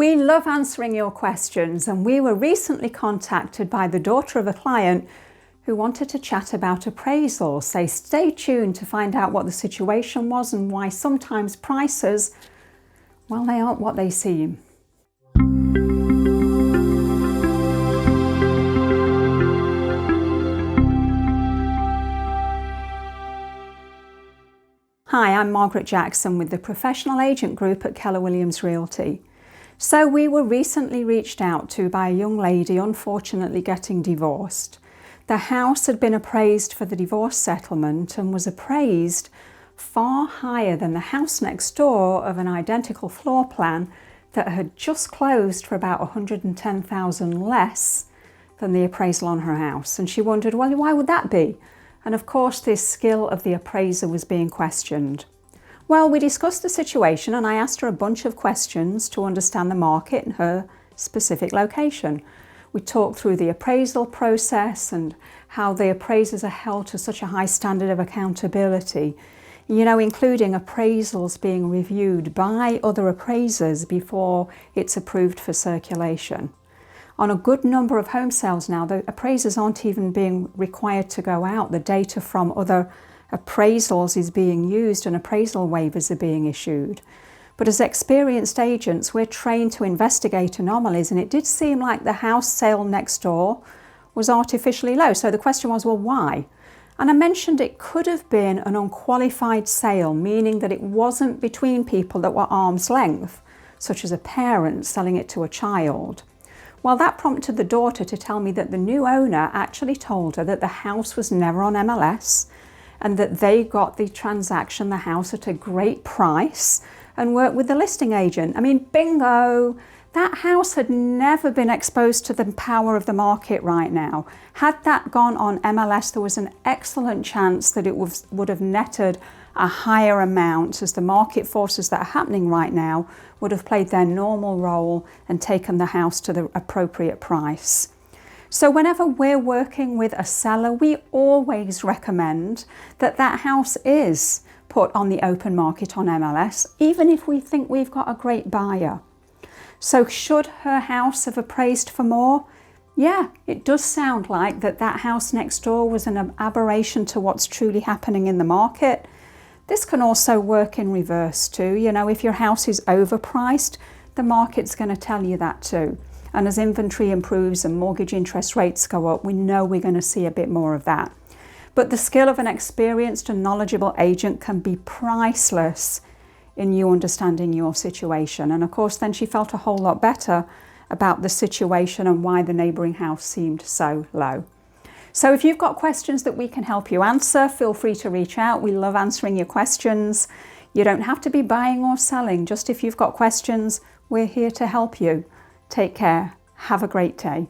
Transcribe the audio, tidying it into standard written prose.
We love answering your questions, and we were recently contacted by the daughter of a client who wanted to chat about appraisals. So stay tuned to find out what the situation was and why sometimes prices, well, they aren't what they seem. Hi, I'm Margaret Jackson with the Professional Agent Group at Keller Williams Realty. So we were recently reached out to by a young lady unfortunately getting divorced. The house had been appraised for the divorce settlement and was appraised far higher than the house next door of an identical floor plan that had just closed for about $110,000 less than the appraisal on her house. And she wondered, well, why would that be? And of course, this skill of the appraiser was being questioned. Well, we discussed the situation and I asked her a bunch of questions to understand the market and her specific location. We talked through the appraisal process and how the appraisers are held to such a high standard of accountability, including appraisals being reviewed by other appraisers before it's approved for circulation. On a good number of home sales now, the appraisers aren't even being required to go out. The data from other appraisals is being used and appraisal waivers are being issued. But as experienced agents, we're trained to investigate anomalies, and it did seem like the house sale next door was artificially low. So the question was, well, why? And I mentioned it could have been an unqualified sale, meaning that it wasn't between people that were arm's length, such as a parent selling it to a child. Well, that prompted the daughter to tell me that the new owner actually told her that the house was never on MLS and that they got the transaction, the house, at a great price and worked with the listing agent. I mean, bingo! That house had never been exposed to the power of the market right now. Had that gone on MLS, there was an excellent chance that it would have netted a higher amount, as the market forces that are happening right now would have played their normal role and taken the house to the appropriate price. So whenever we're working with a seller, we always recommend that that house is put on the open market on MLS, even if we think we've got a great buyer. So should her house have appraised for more? Yeah, it does sound like that house next door was an aberration to what's truly happening in the market. This can also work in reverse too. If your house is overpriced, the market's going to tell you that too. And as inventory improves and mortgage interest rates go up, we know we're going to see a bit more of that. But the skill of an experienced and knowledgeable agent can be priceless in you understanding your situation. And of course, then she felt a whole lot better about the situation and why the neighbouring house seemed so low. So if you've got questions that we can help you answer, feel free to reach out. We love answering your questions. You don't have to be buying or selling. Just if you've got questions, we're here to help you. Take care. Have a great day.